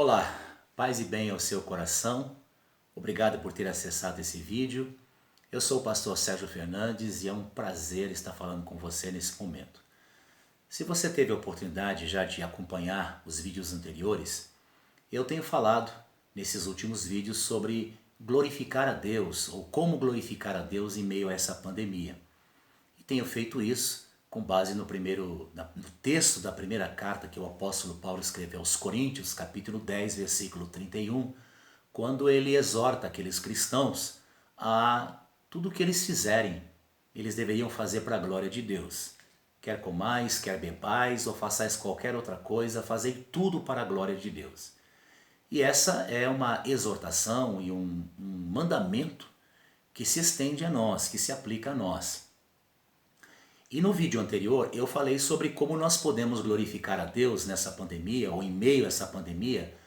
Olá, paz e bem ao seu coração. Obrigado por ter acessado esse vídeo. Eu sou o pastor Sérgio Fernandes e é um prazer estar falando com você nesse momento. Se você teve a oportunidade já de acompanhar os vídeos anteriores, eu tenho falado nesses últimos vídeos sobre glorificar a Deus ou como glorificar a Deus em meio a essa pandemia. E tenho feito isso com base no texto da primeira carta que o apóstolo Paulo escreveu aos Coríntios, capítulo 10, versículo 31, quando ele exorta aqueles cristãos a tudo o que eles fizerem, eles deveriam fazer para a glória de Deus. Quer comais, quer bebais ou façais qualquer outra coisa, fazei tudo para a glória de Deus. E essa é uma exortação e um mandamento que se estende a nós, que se aplica a nós. E no vídeo anterior eu falei sobre como nós podemos glorificar a Deus nessa pandemia ou em meio a essa pandemia,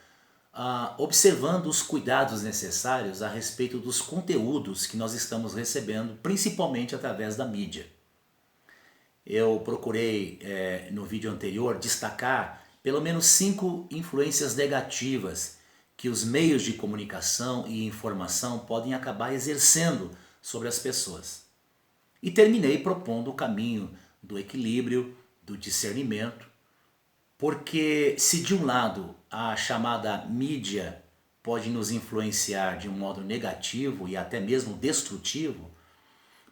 observando os cuidados necessários a respeito dos conteúdos que nós estamos recebendo, principalmente através da mídia. Eu procurei no vídeo anterior destacar pelo menos 5 influências negativas que os meios de comunicação e informação podem acabar exercendo sobre as pessoas. E terminei propondo o caminho do equilíbrio, do discernimento, porque se de um lado a chamada mídia pode nos influenciar de um modo negativo e até mesmo destrutivo,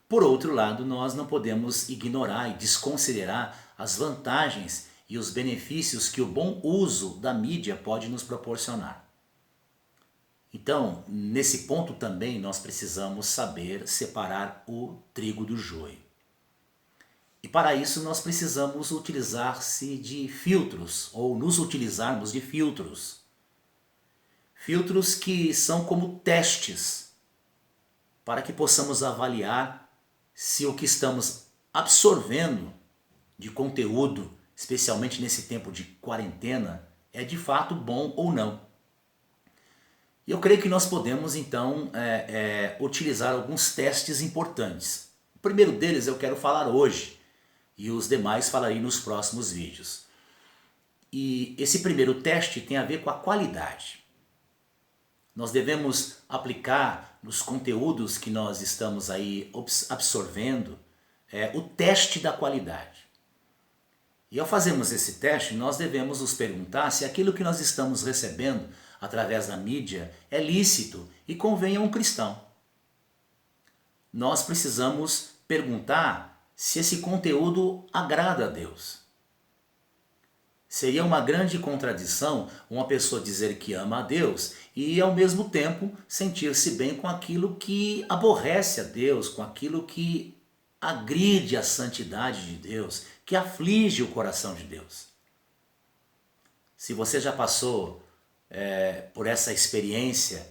por outro lado nós não podemos ignorar e desconsiderar as vantagens e os benefícios que o bom uso da mídia pode nos proporcionar. Então, nesse ponto também nós precisamos saber separar o trigo do joio. E para isso nós precisamos utilizar-se de filtros, ou nos utilizarmos de filtros. Filtros que são como testes, para que possamos avaliar se o que estamos absorvendo de conteúdo, especialmente nesse tempo de quarentena, é de fato bom ou não. E eu creio que nós podemos então utilizar alguns testes importantes. O primeiro deles eu quero falar hoje e os demais falarei nos próximos vídeos. E esse primeiro teste tem a ver com a qualidade. Nós devemos aplicar nos conteúdos que nós estamos aí absorvendo o teste da qualidade. E ao fazermos esse teste, nós devemos nos perguntar se aquilo que nós estamos recebendo através da mídia é lícito e convém a um cristão. Nós precisamos perguntar se esse conteúdo agrada a Deus. Seria uma grande contradição uma pessoa dizer que ama a Deus e ao mesmo tempo sentir-se bem com aquilo que aborrece a Deus, com aquilo que agride a santidade de Deus, que aflige o coração de Deus. Se você já passou por essa experiência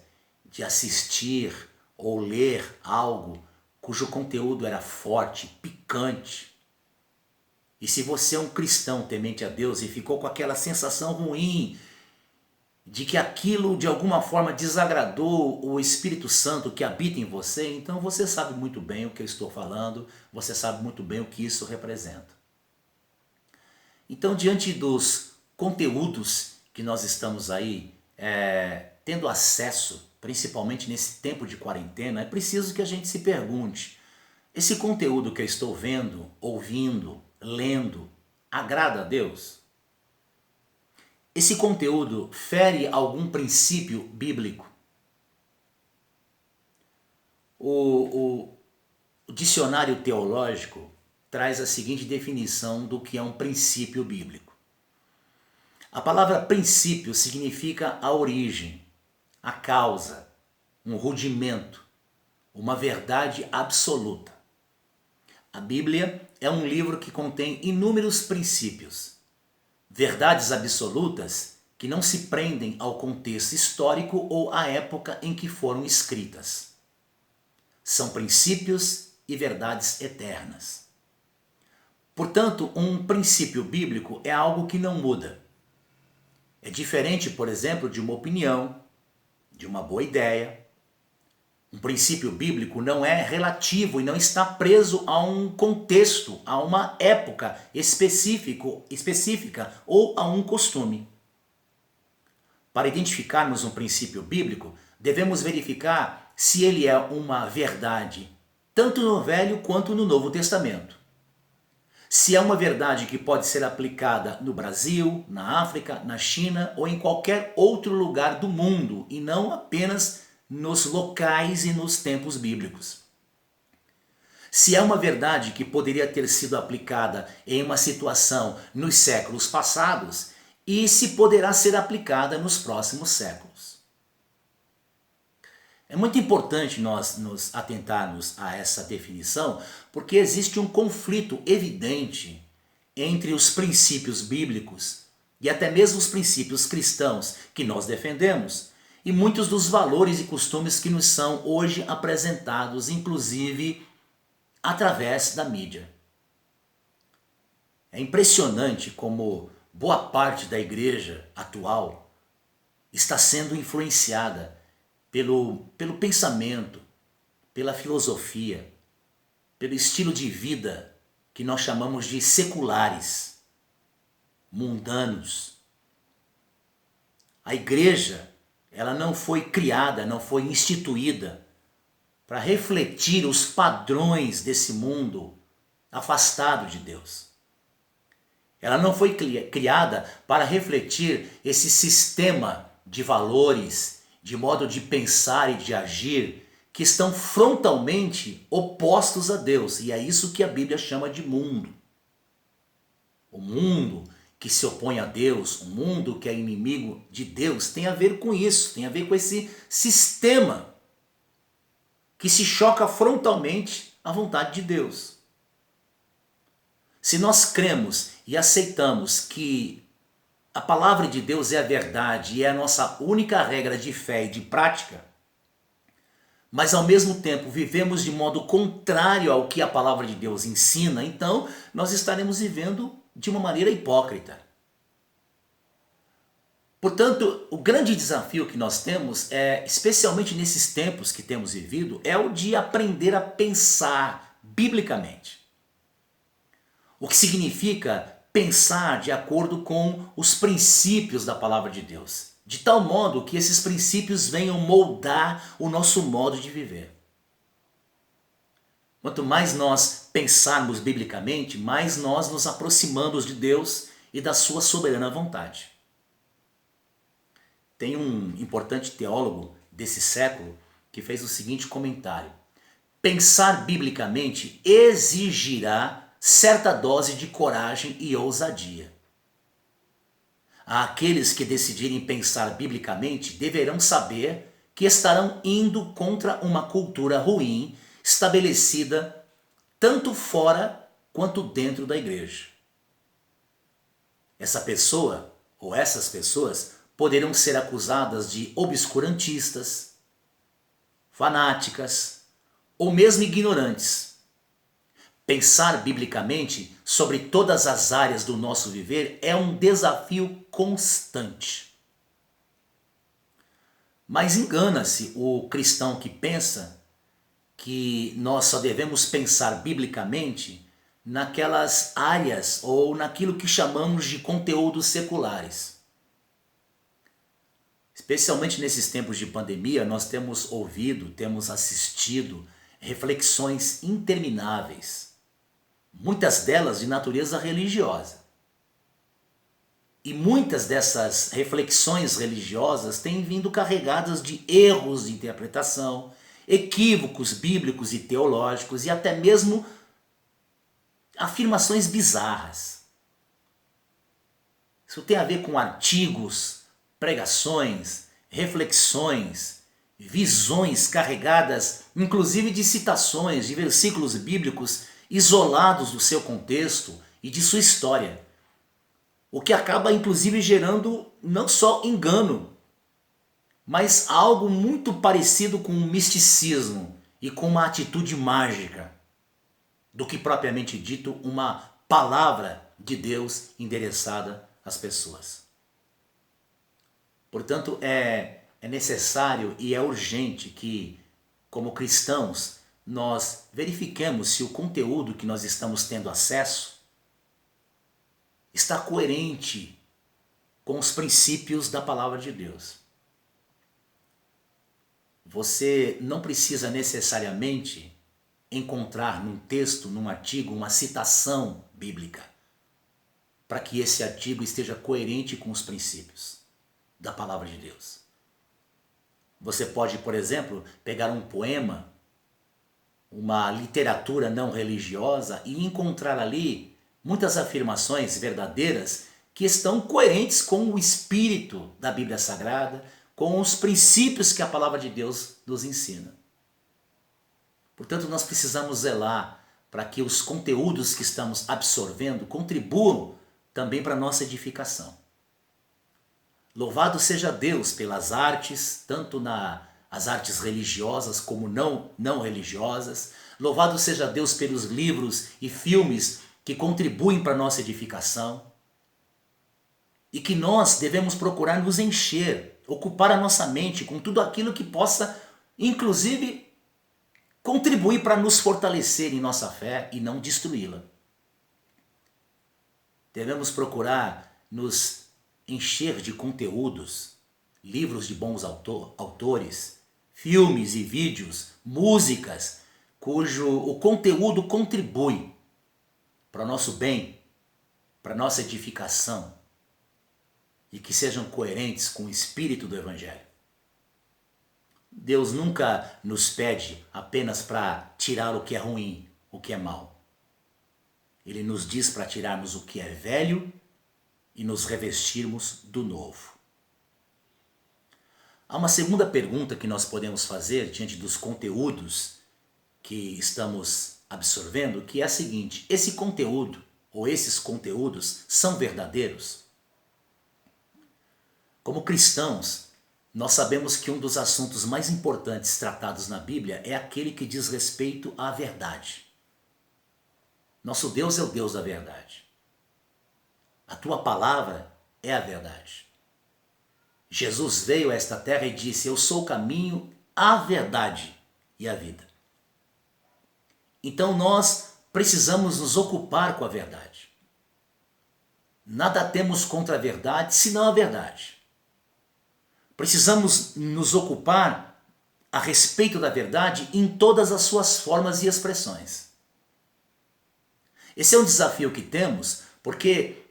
de assistir ou ler algo cujo conteúdo era forte, picante, e se você é um cristão temente a Deus e ficou com aquela sensação ruim de que aquilo de alguma forma desagradou o Espírito Santo que habita em você, então você sabe muito bem o que eu estou falando, você sabe muito bem o que isso representa. Então, diante dos conteúdos que nós estamos aí tendo acesso, principalmente nesse tempo de quarentena, é preciso que a gente se pergunte, esse conteúdo que eu estou vendo, ouvindo, lendo, agrada a Deus? Esse conteúdo fere algum princípio bíblico? O dicionário teológico traz a seguinte definição do que é um princípio bíblico. A palavra princípio significa a origem, a causa, um rudimento, uma verdade absoluta. A Bíblia é um livro que contém inúmeros princípios, verdades absolutas que não se prendem ao contexto histórico ou à época em que foram escritas. São princípios e verdades eternas. Portanto, um princípio bíblico é algo que não muda. É diferente, por exemplo, de uma opinião, de uma boa ideia. Um princípio bíblico não é relativo e não está preso a um contexto, a uma época específica ou a um costume. para identificarmos um princípio bíblico, devemos verificar se ele é uma verdade, tanto no Velho quanto no Novo Testamento. Se é uma verdade que pode ser aplicada no Brasil, na África, na China ou em qualquer outro lugar do mundo, e não apenas nos locais e nos tempos bíblicos. Se é uma verdade que poderia ter sido aplicada em uma situação nos séculos passados e se poderá ser aplicada nos próximos séculos. É muito importante nós nos atentarmos a essa definição, porque existe um conflito evidente entre os princípios bíblicos e até mesmo os princípios cristãos que nós defendemos e muitos dos valores e costumes que nos são hoje apresentados, inclusive através da mídia. É impressionante como boa parte da igreja atual está sendo influenciada pelo pensamento, pela filosofia, pelo estilo de vida que nós chamamos de seculares, mundanos. A igreja, ela não foi criada, não foi instituída para refletir os padrões desse mundo afastado de Deus. Ela não foi criada para refletir esse sistema de valores, de modo de pensar e de agir, que estão frontalmente opostos a Deus. E é isso que a Bíblia chama de mundo. O mundo que se opõe a Deus, o mundo que é inimigo de Deus, tem a ver com isso, tem a ver com esse sistema que se choca frontalmente à vontade de Deus. Se nós cremos e aceitamos que a palavra de Deus é a verdade e é a nossa única regra de fé e de prática, mas ao mesmo tempo vivemos de modo contrário ao que a palavra de Deus ensina, então nós estaremos vivendo de uma maneira hipócrita. Portanto, o grande desafio que nós temos, especialmente nesses tempos que temos vivido, é o de aprender a pensar biblicamente. O que significa pensar de acordo com os princípios da palavra de Deus, de tal modo que esses princípios venham moldar o nosso modo de viver. Quanto mais nós pensarmos biblicamente, mais nós nos aproximamos de Deus e da sua soberana vontade. Tem um importante teólogo desse século que fez o seguinte comentário: pensar biblicamente exigirá certa dose de coragem e ousadia. Aqueles que decidirem pensar biblicamente deverão saber que estarão indo contra uma cultura ruim estabelecida tanto fora quanto dentro da igreja. Essa pessoa ou essas pessoas poderão ser acusadas de obscurantistas, fanáticas ou mesmo ignorantes. Pensar biblicamente sobre todas as áreas do nosso viver é um desafio constante. Mas engana-se o cristão que pensa que nós só devemos pensar biblicamente naquelas áreas ou naquilo que chamamos de conteúdos seculares. Especialmente nesses tempos de pandemia, nós temos ouvido, temos assistido reflexões intermináveis, muitas delas de natureza religiosa. E muitas dessas reflexões religiosas têm vindo carregadas de erros de interpretação, equívocos bíblicos e teológicos e até mesmo afirmações bizarras. Isso tem a ver com artigos, pregações, reflexões, visões carregadas inclusive de citações de versículos bíblicos isolados do seu contexto e de sua história, o que acaba inclusive gerando não só engano, mas algo muito parecido com um misticismo e com uma atitude mágica, do que propriamente dito uma palavra de Deus endereçada às pessoas. Portanto, é necessário e é urgente que, como cristãos, nós verifiquemos se o conteúdo que nós estamos tendo acesso está coerente com os princípios da palavra de Deus. Você não precisa necessariamente encontrar num texto, num artigo, uma citação bíblica para que esse artigo esteja coerente com os princípios da palavra de Deus. Você pode, por exemplo, pegar um poema, uma literatura não religiosa e encontrar ali muitas afirmações verdadeiras que estão coerentes com o espírito da Bíblia Sagrada, com os princípios que a palavra de Deus nos ensina. Portanto, nós precisamos zelar para que os conteúdos que estamos absorvendo contribuam também para a nossa edificação. Louvado seja Deus pelas artes, tanto as artes religiosas como não religiosas. Louvado seja Deus pelos livros e filmes que contribuem para a nossa edificação. E que nós devemos procurar nos encher, ocupar a nossa mente com tudo aquilo que possa, inclusive, contribuir para nos fortalecer em nossa fé e não destruí-la. Devemos procurar nos encher de conteúdos, livros de bons autores, filmes e vídeos, músicas, cujo o conteúdo contribui para o nosso bem, para a nossa edificação e que sejam coerentes com o espírito do Evangelho. Deus nunca nos pede apenas para tirar o que é ruim, o que é mal. Ele nos diz para tirarmos o que é velho e nos revestirmos do novo. Há uma segunda pergunta que nós podemos fazer diante dos conteúdos que estamos absorvendo, que é a seguinte: esse conteúdo ou esses conteúdos são verdadeiros? Como cristãos, nós sabemos que um dos assuntos mais importantes tratados na Bíblia é aquele que diz respeito à verdade. Nosso Deus é o Deus da verdade. A tua palavra é a verdade. Jesus veio a esta terra e disse: eu sou o caminho, a verdade e a vida. Então nós precisamos nos ocupar com a verdade. Nada temos contra a verdade, senão a verdade. Precisamos nos ocupar a respeito da verdade em todas as suas formas e expressões. Esse é um desafio que temos, porque,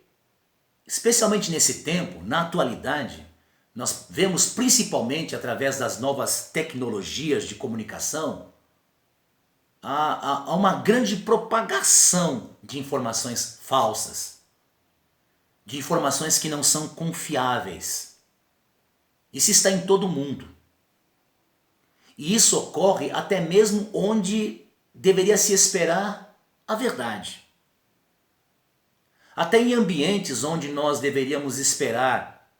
especialmente nesse tempo, na atualidade, nós vemos principalmente através das novas tecnologias de comunicação, há uma grande propagação de informações falsas, de informações que não são confiáveis. Isso está em todo mundo. E isso ocorre até mesmo onde deveria se esperar a verdade. Até em ambientes onde nós deveríamos esperar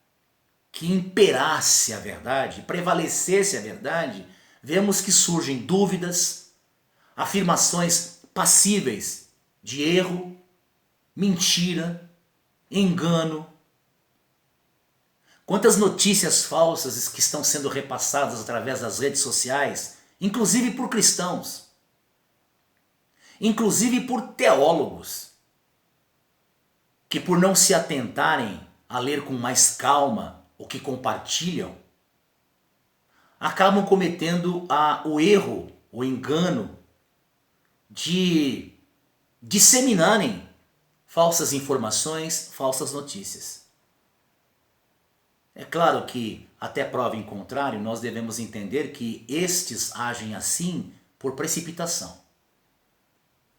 que imperasse a verdade, prevalecesse a verdade, vemos que surgem dúvidas, afirmações passíveis de erro, mentira, engano. Quantas notícias falsas que estão sendo repassadas através das redes sociais, inclusive por cristãos, inclusive por teólogos, que por não se atentarem a ler com mais calma o que compartilham, acabam cometendo o erro, o engano de disseminarem falsas informações, falsas notícias. É claro que, até prova em contrário, nós devemos entender que estes agem assim por precipitação.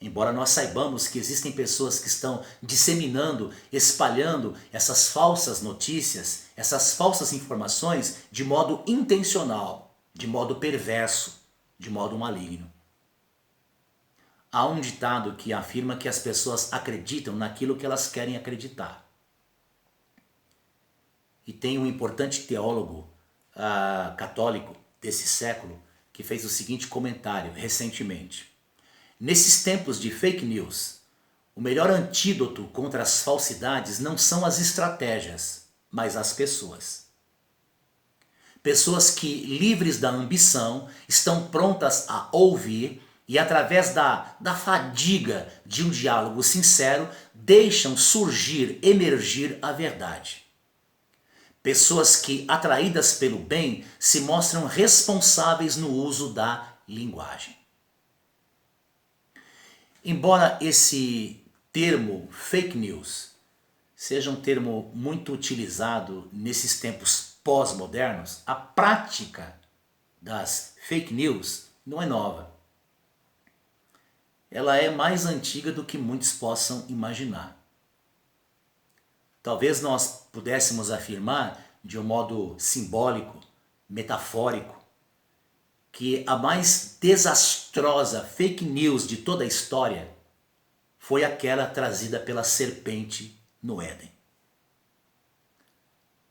Embora nós saibamos que existem pessoas que estão disseminando, espalhando essas falsas notícias, essas falsas informações de modo intencional, de modo perverso, de modo maligno. Há um ditado que afirma que as pessoas acreditam naquilo que elas querem acreditar. E tem um importante teólogo católico desse século que fez o seguinte comentário recentemente: nesses tempos de fake news, o melhor antídoto contra as falsidades não são as estratégias, mas as pessoas. Pessoas que, livres da ambição, estão prontas a ouvir e, através da fadiga de um diálogo sincero, deixam surgir, emergir a verdade. Pessoas que, atraídas pelo bem, se mostram responsáveis no uso da linguagem. Embora esse termo fake news seja um termo muito utilizado nesses tempos pós-modernos, a prática das fake news não é nova. Ela é mais antiga do que muitos possam imaginar. Talvez nós pudéssemos afirmar de um modo simbólico, metafórico, que a mais desastrosa fake news de toda a história foi aquela trazida pela serpente no Éden.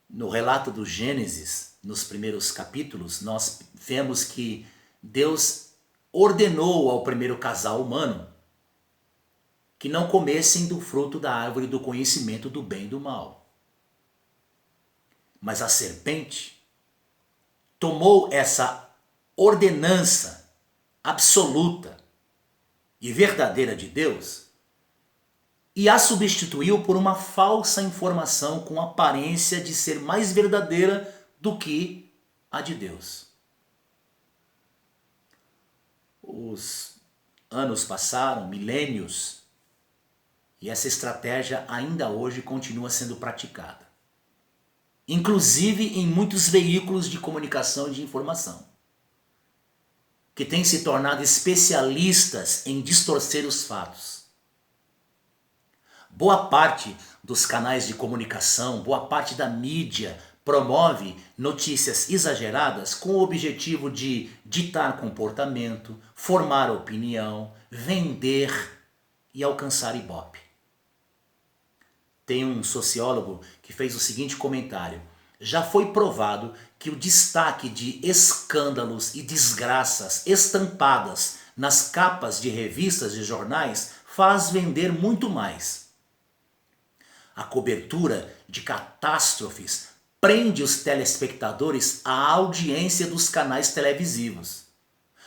No relato do Gênesis, nos primeiros capítulos, nós vemos que Deus ordenou ao primeiro casal humano que não comessem do fruto da árvore do conhecimento do bem e do mal. Mas a serpente tomou essa ordenança absoluta e verdadeira de Deus e a substituiu por uma falsa informação com aparência de ser mais verdadeira do que a de Deus. Os anos passaram, milênios, e essa estratégia ainda hoje continua sendo praticada. Inclusive em muitos veículos de comunicação e de informação, que têm se tornado especialistas em distorcer os fatos. Boa parte dos canais de comunicação, boa parte da mídia promove notícias exageradas com o objetivo de ditar comportamento, formar opinião, vender e alcançar ibope. Tem um sociólogo que fez o seguinte comentário: já foi provado que o destaque de escândalos e desgraças estampadas nas capas de revistas e jornais faz vender muito mais. A cobertura de catástrofes prende os telespectadores à audiência dos canais televisivos.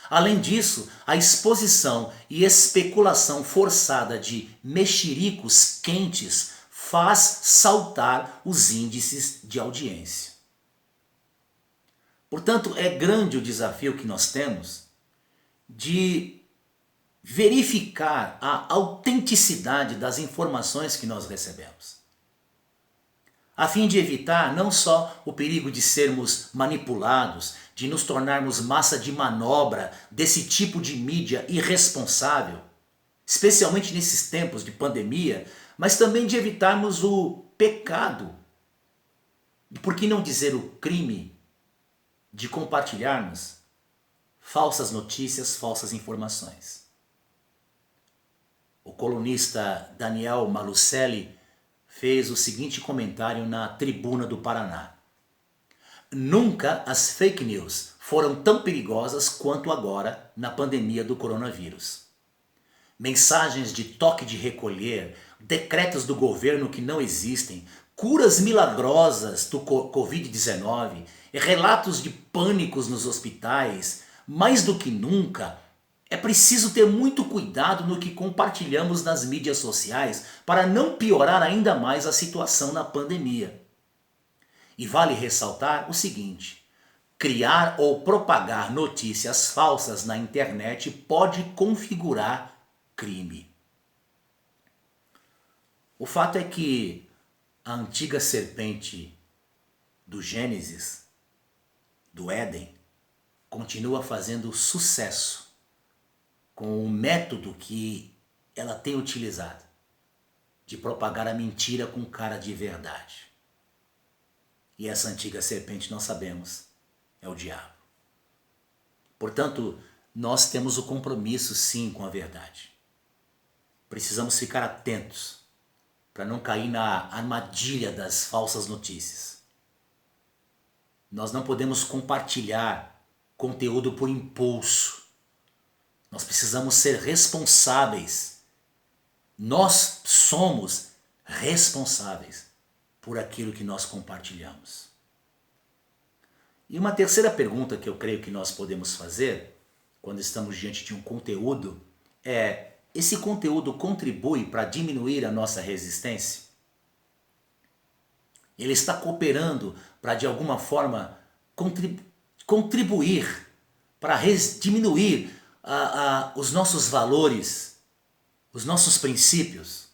Além disso, a exposição e especulação forçada de mexericos quentes faz saltar os índices de audiência. Portanto, é grande o desafio que nós temos de verificar a autenticidade das informações que nós recebemos, a fim de evitar não só o perigo de sermos manipulados, de nos tornarmos massa de manobra desse tipo de mídia irresponsável, especialmente nesses tempos de pandemia, mas também de evitarmos o pecado, e por que não dizer o crime, de compartilharmos falsas notícias, falsas informações. O colunista Daniel Malucelli fez o seguinte comentário na Tribuna do Paraná: nunca as fake news foram tão perigosas quanto agora na pandemia do coronavírus. Mensagens de toque de recolher, decretos do governo que não existem, curas milagrosas do Covid-19, relatos de pânicos nos hospitais. Mais do que nunca, é preciso ter muito cuidado no que compartilhamos nas mídias sociais para não piorar ainda mais a situação na pandemia. E vale ressaltar o seguinte: criar ou propagar notícias falsas na internet pode configurar crime. O fato é que a antiga serpente do Gênesis, do Éden, continua fazendo sucesso com o método que ela tem utilizado de propagar a mentira com cara de verdade. E essa antiga serpente, nós sabemos, é o diabo. Portanto, nós temos o compromisso sim com a verdade. Precisamos ficar atentos para não cair na armadilha das falsas notícias. Nós não podemos compartilhar conteúdo por impulso. Nós precisamos ser responsáveis. Nós somos responsáveis por aquilo que nós compartilhamos. E uma terceira pergunta que eu creio que nós podemos fazer quando estamos diante de um conteúdo é: esse conteúdo contribui para diminuir a nossa resistência? Ele está cooperando para, de alguma forma, contribuir para diminuir os nossos valores, os nossos princípios.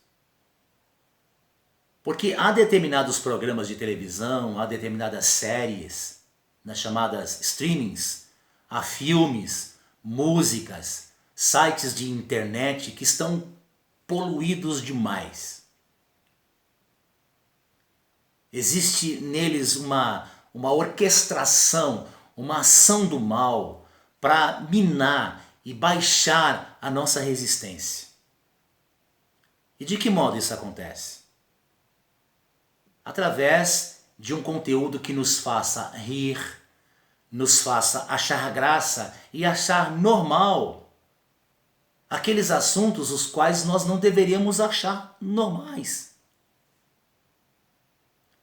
Porque há determinados programas de televisão, há determinadas séries, nas chamadas streamings, há filmes, músicas, sites de internet que estão poluídos demais. Existe neles uma orquestração, uma ação do mal para minar e baixar a nossa resistência. E de que modo isso acontece? Através de um conteúdo que nos faça rir, nos faça achar graça e achar normal aqueles assuntos os quais nós não deveríamos achar normais.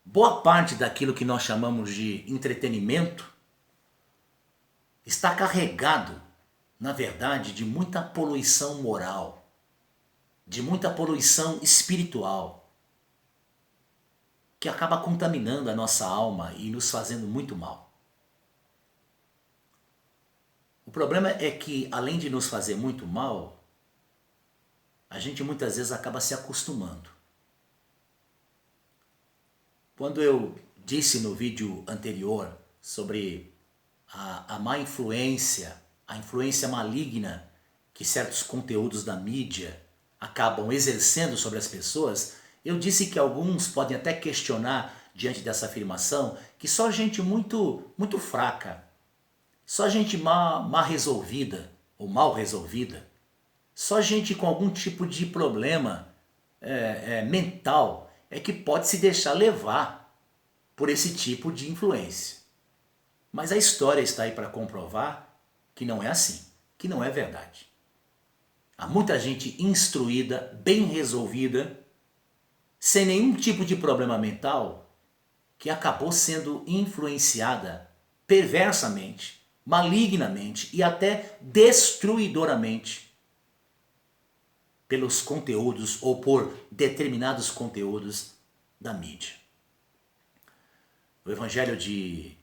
Boa parte daquilo que nós chamamos de entretenimento está carregado, na verdade, de muita poluição moral, de muita poluição espiritual, que acaba contaminando a nossa alma e nos fazendo muito mal. O problema é que, além de nos fazer muito mal, a gente muitas vezes acaba se acostumando. Quando eu disse no vídeo anterior sobre a má influência, a influência maligna que certos conteúdos da mídia acabam exercendo sobre as pessoas, eu disse que alguns podem até questionar diante dessa afirmação que só gente muito fraca, só gente mal resolvida ou mal resolvida, só gente com algum tipo de problema mental é que pode se deixar levar por esse tipo de influência. Mas a história está aí para comprovar que não é assim, que não é verdade. Há muita gente instruída, bem resolvida, sem nenhum tipo de problema mental, que acabou sendo influenciada perversamente, malignamente e até destruidoramente pelos conteúdos ou por determinados conteúdos da mídia. O Evangelho de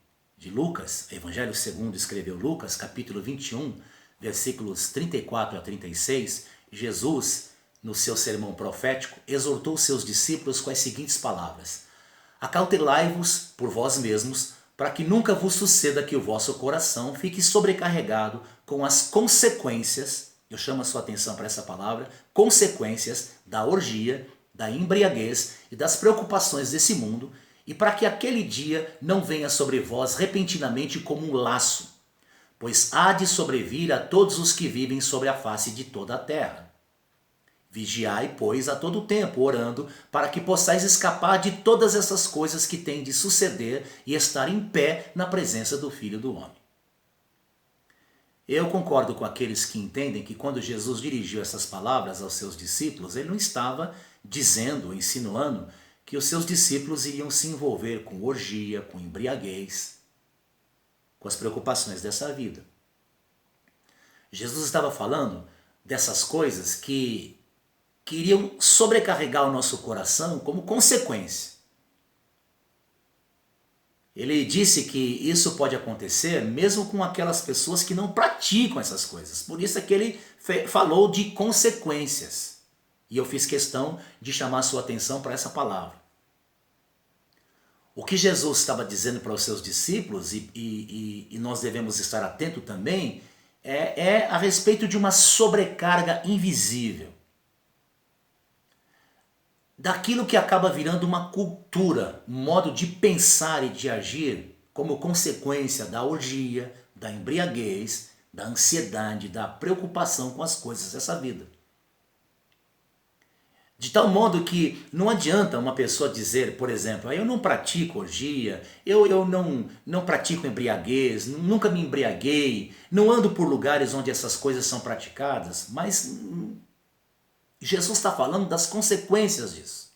Lucas, Evangelho segundo escreveu Lucas, capítulo 21, versículos 34 a 36, Jesus, no seu sermão profético, exortou seus discípulos com as seguintes palavras: acautelai-vos por vós mesmos, para que nunca vos suceda que o vosso coração fique sobrecarregado com as consequências, eu chamo a sua atenção para essa palavra, consequências da orgia, da embriaguez e das preocupações desse mundo, e para que aquele dia não venha sobre vós repentinamente como um laço, pois há de sobrevir a todos os que vivem sobre a face de toda a terra. Vigiai, pois, a todo tempo, orando, para que possais escapar de todas essas coisas que têm de suceder e estar em pé na presença do Filho do Homem. Eu concordo com aqueles que entendem que quando Jesus dirigiu essas palavras aos seus discípulos, ele não estava dizendo, insinuando, que os seus discípulos iriam se envolver com orgia, com embriaguez, com as preocupações dessa vida. Jesus estava falando dessas coisas que iriam sobrecarregar o nosso coração como consequência. Ele disse que isso pode acontecer mesmo com aquelas pessoas que não praticam essas coisas. Por isso é que ele falou de consequências. E eu fiz questão de chamar a sua atenção para essa palavra. O que Jesus estava dizendo para os seus discípulos, e nós devemos estar atentos também, é a respeito de uma sobrecarga invisível. Daquilo que acaba virando uma cultura, um modo de pensar e de agir como consequência da orgia, da embriaguez, da ansiedade, da preocupação com as coisas dessa vida. De tal modo que não adianta uma pessoa dizer, por exemplo, eu não pratico orgia, eu não pratico embriaguez, nunca me embriaguei, não ando por lugares onde essas coisas são praticadas, mas Jesus está falando das consequências disso.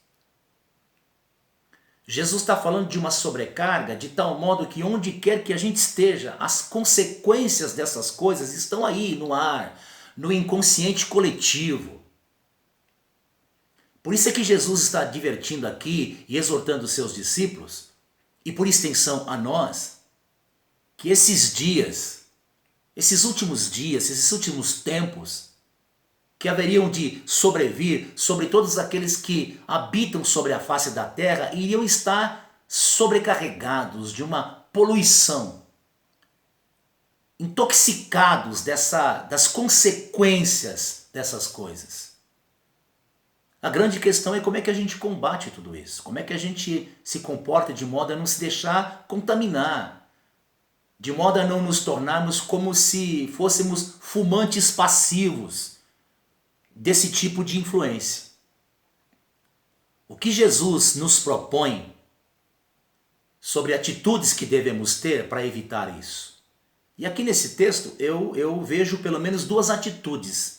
Jesus está falando de uma sobrecarga de tal modo que onde quer que a gente esteja, as consequências dessas coisas estão aí no ar, no inconsciente coletivo. Por isso é que Jesus está advertindo aqui e exortando os seus discípulos, e por extensão a nós, que esses dias, esses últimos dias, esses últimos tempos, que haveriam de sobrevir sobre todos aqueles que habitam sobre a face da terra, iriam estar sobrecarregados de uma poluição, intoxicados das consequências dessas coisas. A grande questão é como é que a gente combate tudo isso, como é que a gente se comporta de modo a não se deixar contaminar, de modo a não nos tornarmos como se fôssemos fumantes passivos desse tipo de influência. O que Jesus nos propõe sobre atitudes que devemos ter para evitar isso. E aqui nesse texto eu vejo pelo menos duas atitudes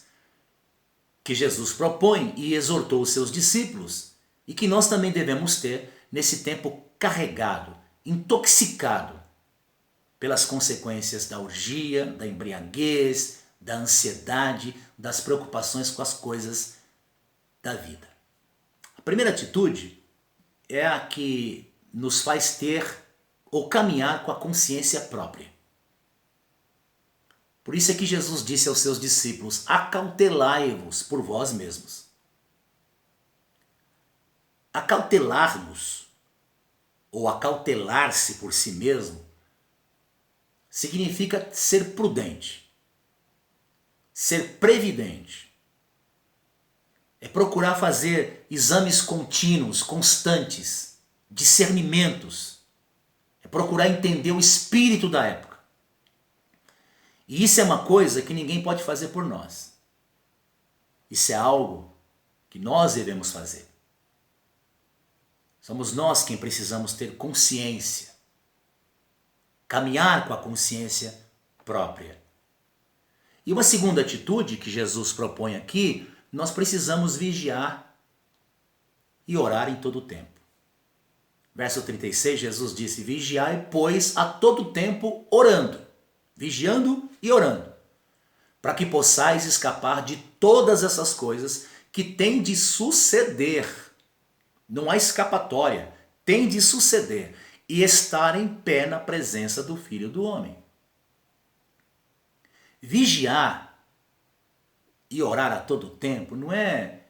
que Jesus propõe e exortou os seus discípulos e que nós também devemos ter nesse tempo carregado, intoxicado pelas consequências da orgia, da embriaguez, da ansiedade, das preocupações com as coisas da vida. A primeira atitude é a que nos faz ter ou caminhar com a consciência própria. Por isso é que Jesus disse aos seus discípulos: acautelai-vos por vós mesmos. Acautelar-nos, ou acautelar-se por si mesmo, significa ser prudente, ser previdente. É procurar fazer exames contínuos, constantes, discernimentos. É procurar entender o espírito da época. E isso é uma coisa que ninguém pode fazer por nós. Isso é algo que nós devemos fazer. Somos nós quem precisamos ter consciência. Caminhar com a consciência própria. E uma segunda atitude que Jesus propõe aqui, nós precisamos vigiar e orar em todo o tempo. Verso 36, Jesus disse: vigiai, pois, a todo tempo orando. Vigiando e orando, para que possais escapar de todas essas coisas que têm de suceder. Não há escapatória, tem de suceder e estar em pé na presença do Filho do Homem. Vigiar e orar a todo tempo não é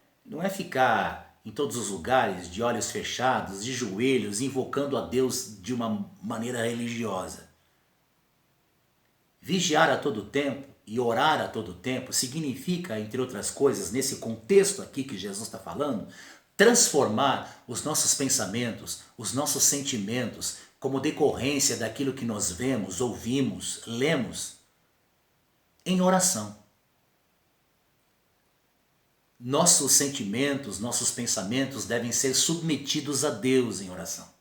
ficar em todos os lugares de olhos fechados, de joelhos, invocando a Deus de uma maneira religiosa. Vigiar a todo tempo e orar a todo tempo significa, entre outras coisas, nesse contexto aqui que Jesus está falando, transformar os nossos pensamentos, os nossos sentimentos, como decorrência daquilo que nós vemos, ouvimos, lemos, em oração. Nossos sentimentos, nossos pensamentos devem ser submetidos a Deus em oração.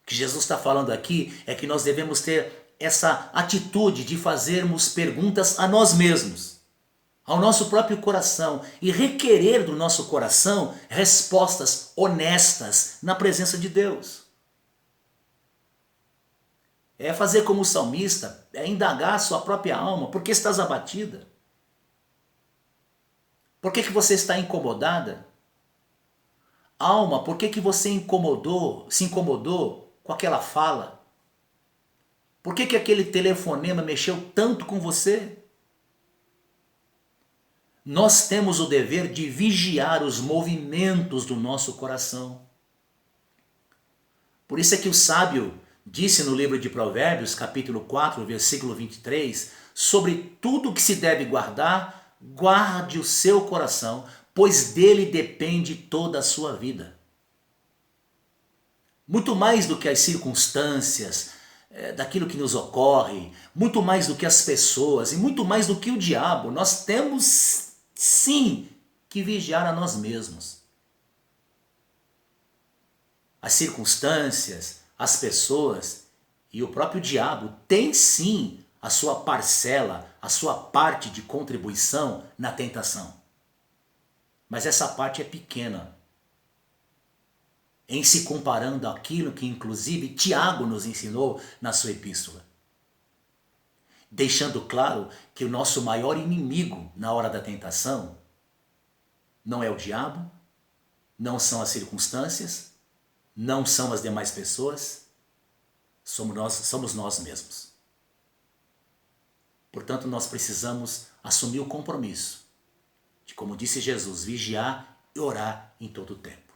O que Jesus está falando aqui é que nós devemos ter essa atitude de fazermos perguntas a nós mesmos, ao nosso próprio coração, e requerer do nosso coração respostas honestas na presença de Deus. É fazer como o salmista, é indagar a sua própria alma: por que estás abatida? Por que você está incomodada? Alma, por que você se incomodou com aquela fala? Por que aquele telefonema mexeu tanto com você? Nós temos o dever de vigiar os movimentos do nosso coração. Por isso é que o sábio disse no livro de Provérbios, capítulo 4, versículo 23, sobre tudo que se deve guardar, guarde o seu coração, pois dele depende toda a sua vida. Muito mais do que as circunstâncias, daquilo que nos ocorre, muito mais do que as pessoas e muito mais do que o diabo, nós temos sim que vigiar a nós mesmos. As circunstâncias, as pessoas e o próprio diabo têm sim a sua parcela, a sua parte de contribuição na tentação. Mas essa parte é pequena, em se comparando àquilo que inclusive Tiago nos ensinou na sua epístola. Deixando claro que o nosso maior inimigo na hora da tentação não é o diabo, não são as circunstâncias, não são as demais pessoas, somos nós mesmos. Portanto, nós precisamos assumir o compromisso de, como disse Jesus, vigiar e orar em todo o tempo.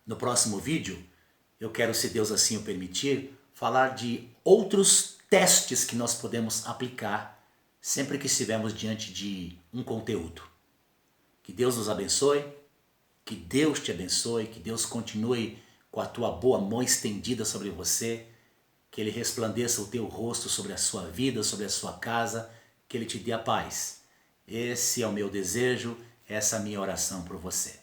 No próximo vídeo, eu quero, se Deus assim o permitir, falar de outros testes que nós podemos aplicar sempre que estivermos diante de um conteúdo. Que Deus nos abençoe, que Deus te abençoe, que Deus continue com a tua boa mão estendida sobre você, que Ele resplandeça o teu rosto sobre a sua vida, sobre a sua casa, que Ele te dê a paz. Esse é o meu desejo, essa é a minha oração por você.